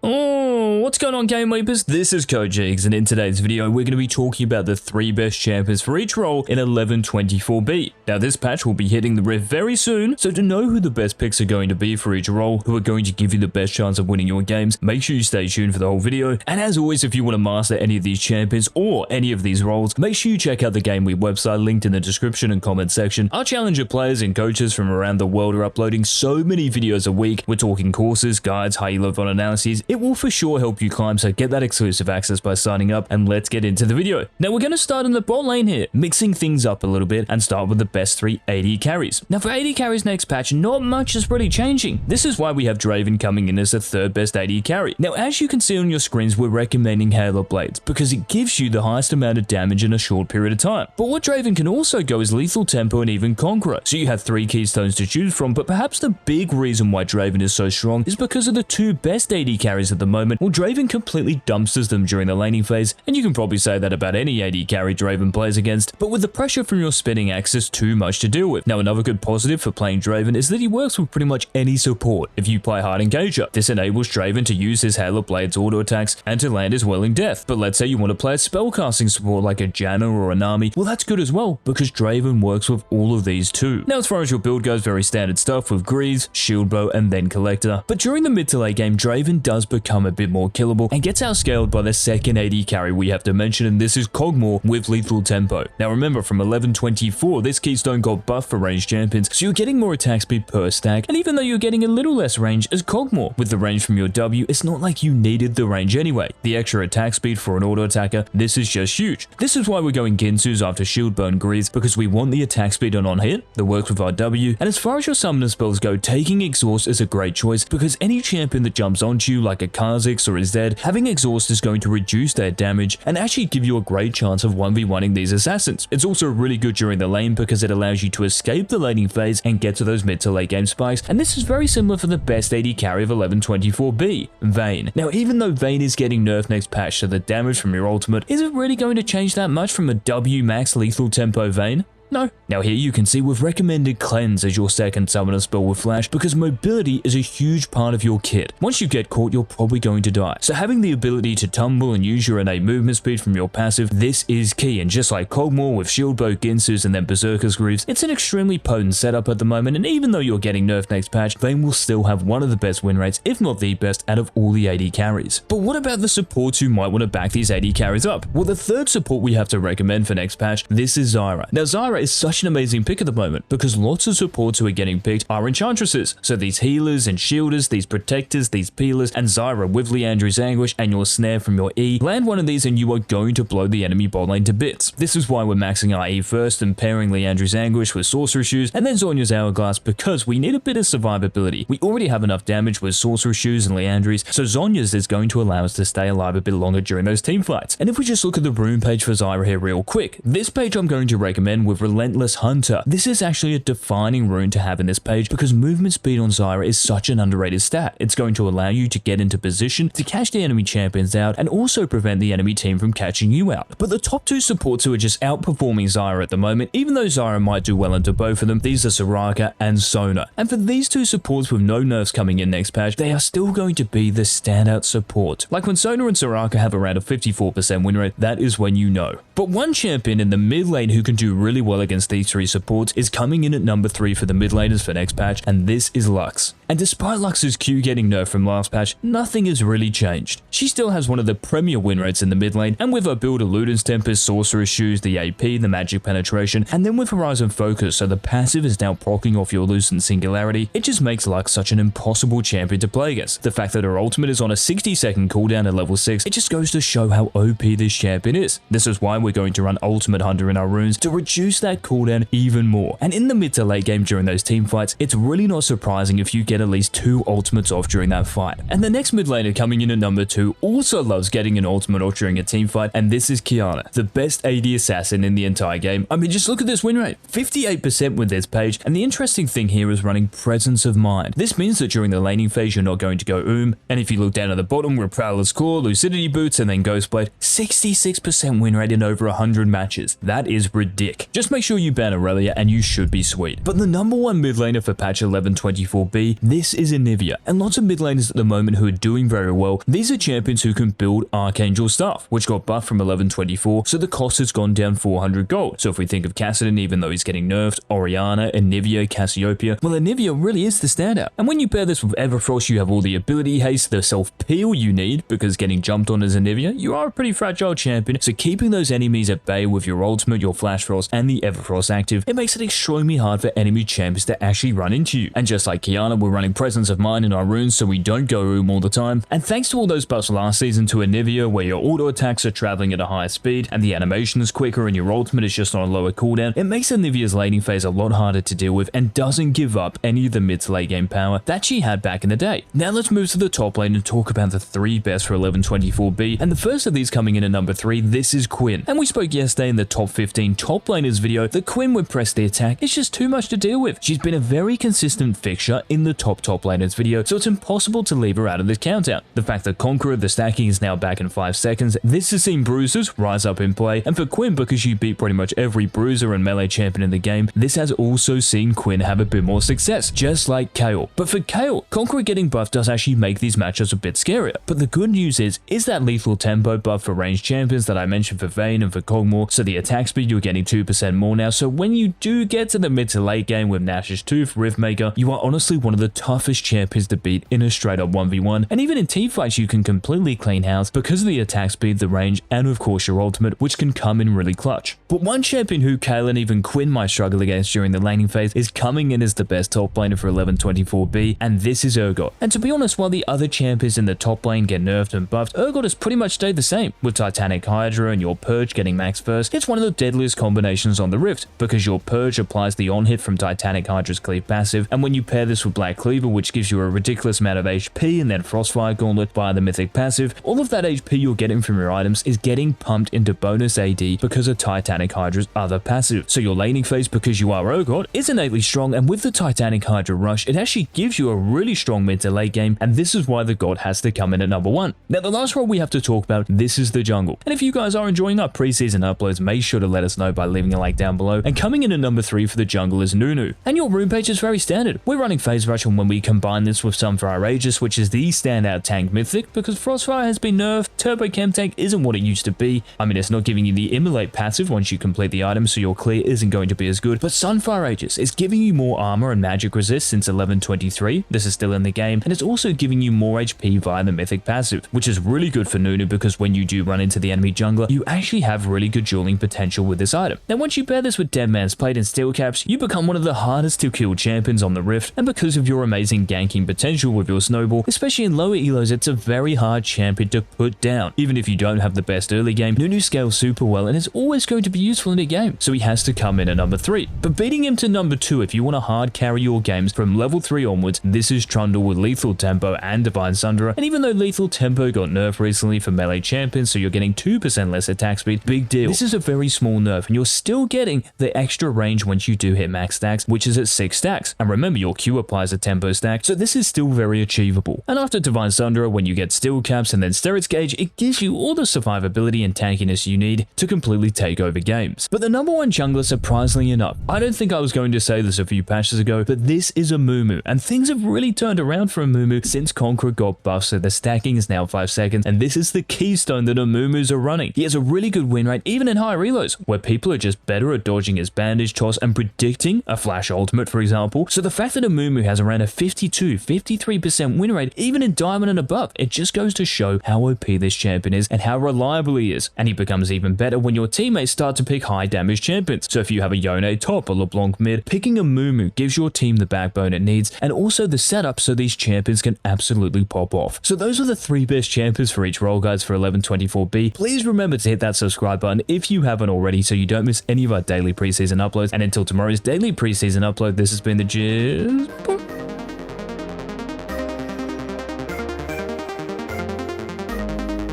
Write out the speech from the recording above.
Oh, what's going on, GameLeapers? This is Coach Eggs, and in today's video, we're going to be talking about the 3 best champions for each role in 1124B. Now, this patch will be hitting the Rift very soon, so to know who the best picks are going to be for each role, who are going to give you the best chance of winning your games, make sure you stay tuned for the whole video. And as always, if you want to master any of these champions or any of these roles, make sure you check out the GameLeap website linked in the description and comment section. Our challenger players and coaches from around the world are uploading so many videos a week. We're talking courses, guides, high elo VOD analyses. It will for sure help you climb, so get that exclusive access by signing up, and let's get into the video. Now we're going to start in the bot lane here, mixing things up a little bit and start with the best 3 AD carries. Now for AD carries next patch, not much is really changing. This is why we have Draven coming in as the 3rd best AD carry. Now as you can see on your screens, we're recommending Halo Blades because it gives you the highest amount of damage in a short period of time. But what Draven can also go is Lethal Tempo and even Conqueror. So you have 3 keystones to choose from, but perhaps the big reason why Draven is so strong is because of the 2 best AD carries at the moment. Well, Draven completely dumpsters them during the laning phase, and you can probably say that about any AD carry Draven plays against, but with the pressure from your spinning axe, it's too much to deal with. Now another good positive for playing Draven is that he works with pretty much any support. If you play Hard Engager, this enables Draven to use his Halo Blades auto attacks and to land his Welling Death. But let's say you want to play a spellcasting support like a Janna or a Nami, well that's good as well, because Draven works with all of these too. Now as far as your build goes, very standard stuff with Greaves, Shield Bow, and then Collector. But during the mid to late game, Draven does become a bit more killable and gets outscaled by the 2nd AD carry we have to mention, and this is Kog'Maw with Lethal Tempo. Now remember, from 1124, this keystone got buffed for ranged champions, so you're getting more attack speed per stack, and even though you're getting a little less range as Kog'Maw, with the range from your W, it's not like you needed the range anyway. The extra attack speed for an auto attacker, this is just huge. This is why we're going Ginsu's after Shield Bow and Greaves, because we want the attack speed on hit that works with our W. And as far as your summoner spells go, taking Exhaust is a great choice, because any champion that jumps onto you like a Kha'Zix or a Zed, having Exhaust is going to reduce their damage and actually give you a great chance of 1v1ing these assassins. It's also really good during the lane because it allows you to escape the laning phase and get to those mid to late game spikes, and this is very similar for the best AD carry of 1124B, Vayne. Now even though Vayne is getting nerfed next patch, so the damage from your ultimate isn't really going to change that much from a W max Lethal Tempo Vayne. No. Now here you can see we've recommended Cleanse as your 2nd summoner spell with Flash because mobility is a huge part of your kit. Once you get caught, you're probably going to die. So having the ability to tumble and use your innate movement speed from your passive, this is key. And just like Kog'Maw with Shield Bow, Ginsu's, and then Berserker's Greaves, it's an extremely potent setup at the moment, and even though you're getting nerfed next patch, Vayne will still have one of the best win rates, if not the best, out of all the AD carries. But what about the supports who might want to back these AD carries up? Well, the 3rd support we have to recommend for next patch, this is Zyra. Now Zyra is such an amazing pick at the moment because lots of supports who are getting picked are enchantresses. So these healers and shielders, these protectors, these peelers, and Zyra with Liandry's Anguish and your snare from your E, land one of these and you are going to blow the enemy bot lane to bits. This is why we're maxing our E first and pairing Liandry's Anguish with Sorcerer Shoes and then Zhonya's Hourglass, because we need a bit of survivability. We already have enough damage with Sorcerer Shoes and Liandry's, so Zhonya's is going to allow us to stay alive a bit longer during those team fights. And if we just look at the rune page for Zyra here real quick, this page I'm going to recommend with Relentless Hunter. This is actually a defining rune to have in this page because movement speed on Zyra is such an underrated stat. It's going to allow you to get into position to catch the enemy champions out and also prevent the enemy team from catching you out. But the top 2 supports who are just outperforming Zyra at the moment, even though Zyra might do well into both of them, these are Soraka and Sona. And for these 2 supports with no nerfs coming in next patch, they are still going to be the standout support. Like when Sona and Soraka have around a 54% win rate, that is when you know. But one champion in the mid lane who can do really well against these 3 supports is coming in at number 3 for the mid laners for next patch, and this is Lux. And despite Lux's Q getting nerfed from last patch, nothing has really changed. She still has one of the premier win rates in the mid lane, and with her build of Luden's Tempest, Sorcerer's Shoes, the AP, the Magic Penetration, and then with Horizon Focus, so the passive is now proccing off your Lucent Singularity, it just makes Lux such an impossible champion to play against. The fact that her ultimate is on a 60-second cooldown at level 6, it just goes to show how OP this champion is. This is why we're going to run Ultimate Hunter in our runes to reduce that cooldown even more. And in the mid to late game during those team fights, it's really not surprising if you get at least 2 ultimates off during that fight. And the next mid laner coming in at number 2 also loves getting an ultimate off during a team fight, and this is Qiyana, the best AD assassin in the entire game. I mean, just look at this win rate, 58% with this page, and the interesting thing here is running Presence of Mind. This means that during the laning phase you're not going to go and if you look down at the bottom, we're Prowler's Claw, Lucidity Boots, and then Ghostblade, 66% win rate in over 100 matches. That is ridiculous. Just make make sure you ban Aurelia and you should be sweet. But the number one mid laner for patch 11.24b, this is Anivia, and lots of mid laners at the moment who are doing very well. These are champions who can build Archangel stuff, which got buffed from 11.24, so the cost has gone down 400 gold. So if we think of Kassadin, even though he's getting nerfed, Orianna, Anivia, Cassiopeia, well, Anivia really is the standout. And when you pair this with Everfrost, you have all the ability haste, the self-peel you need, because getting jumped on as Anivia, you are a pretty fragile champion, so keeping those enemies at bay with your ultimate, your Flash Frost, and the Everfrost active, it makes it extremely hard for enemy champions to actually run into you. And just like Kiana, we're running Presence of Mind in our runes so we don't go room all the time. And thanks to all those buffs last season to Anivia, where your auto attacks are traveling at a higher speed, and the animation is quicker and your ultimate is just on a lower cooldown, it makes Anivia's laning phase a lot harder to deal with and doesn't give up any of the mid to late game power that she had back in the day. Now let's move to the top lane and talk about the three best for 11.24b, and the first of these coming in at number 3, this is Quinn. And we spoke yesterday in the top 15 top laners video that Quinn would press the attack. It's just too much to deal with. She's been a very consistent fixture in the top laners video, so it's impossible to leave her out of this countdown. The fact that Conqueror, the stacking is now back in 5 seconds, this has seen bruisers rise up in play, and for Quinn, because she beat pretty much every bruiser and melee champion in the game, this has also seen Quinn have a bit more success, just like Kayle. But for Kayle, Conqueror getting buffed does actually make these matchups a bit scarier. But the good news is that lethal tempo buff for ranged champions that I mentioned for Vayne and for Kog'Maw, so the attack speed you're getting 2% more now, so when you do get to the mid to late game with Nash's Tooth, Riftmaker, you are honestly one of the toughest champions to beat in a straight up 1v1, and even in teamfights you can completely clean house because of the attack speed, the range, and of course your ultimate, which can come in really clutch. But one champion who Kayle and even Quinn might struggle against during the laning phase is coming in as the best top laner for 11.24b, and this is Urgot. And to be honest, while the other champions in the top lane get nerfed and buffed, Urgot has pretty much stayed the same, with Titanic Hydra and your Purge getting max first. It's one of the deadliest combinations on the Rift, because your Purge applies the on-hit from Titanic Hydra's cleave passive, and when you pair this with Black Cleaver, which gives you a ridiculous amount of HP, and then Frostfire Gauntlet via the mythic passive, all of that HP you're getting from your items is getting pumped into bonus AD because of Titanic Hydra's other passive. So your laning phase, because you are Urgot, is innately strong, and with the Titanic Hydra rush, it actually gives you a really strong mid to late game, and this is why the God has to come in at number 1. Now the last role we have to talk about, this is the jungle. And if you guys are enjoying our preseason uploads, make sure to let us know by leaving a like down below. And coming in at number 3 for the jungle is Nunu. And your rune page is very standard. We're running Phase Rush, and when we combine this with Sunfire Aegis, which is the standout tank mythic, because Frostfire has been nerfed, Turbo Chem Tank isn't what it used to be. I mean, it's not giving you the Immolate passive once you complete the item, so your clear isn't going to be as good, but Sunfire Aegis is giving you more armor and magic resist since 11.23. This is still in the game, and it's also giving you more HP via the mythic passive, which is really good for Nunu, because when you do run into the enemy jungler, you actually have really good dueling potential with this item. Now once you pair this with Dead Man's Plate and Steel Caps, you become one of the hardest to kill champions on the Rift, and because of your amazing ganking potential with your Snowball, especially in lower elos, it's a very hard champion to put down. Even if you don't have the best early game, Nunu scales super well and is always going to be useful in a game, so he has to come in at number 3. But beating him to number 2 if you want to hard carry your games from level 3 onwards, this is Trundle with Lethal Tempo and Divine Sunderer, and even though Lethal Tempo got nerfed recently for melee champions, so you're getting 2% less attack speed, big deal. This is a very small nerf, and you're still getting the extra range once you do hit max stacks, which is at 6 stacks. And remember, your Q applies a tempo stack, so this is still very achievable. And after Divine Sunderer, when you get Steel Caps and then Sterit's Gauge, it gives you all the survivability and tankiness you need to completely take over games. But the number 1 jungler, surprisingly enough, I don't think I was going to say this a few patches ago, but this is Amumu, and things have really turned around for Amumu since Conqueror got buffed, so the stacking is now 5 seconds, and this is the keystone that Amumus are running. He has a really good win rate, even in high reloads, where people are just better at dodging his bandage toss and predicting a flash ultimate, for example. So the fact that Amumu has around a 52-53% win rate, even in Diamond and above, it just goes to show how OP this champion is and how reliable he is. And he becomes even better when your teammates start to pick high damage champions. So if you have a Yone top or LeBlanc mid, picking Amumu gives your team the backbone it needs, and also the setup so these champions can absolutely pop off. So those are the 3 best champions for each role, guys, for 11.24b. Please remember to hit that subscribe button if you haven't already, so you don't miss any of our daily preseason uploads. And until tomorrow's daily preseason upload, this has been the Jizz.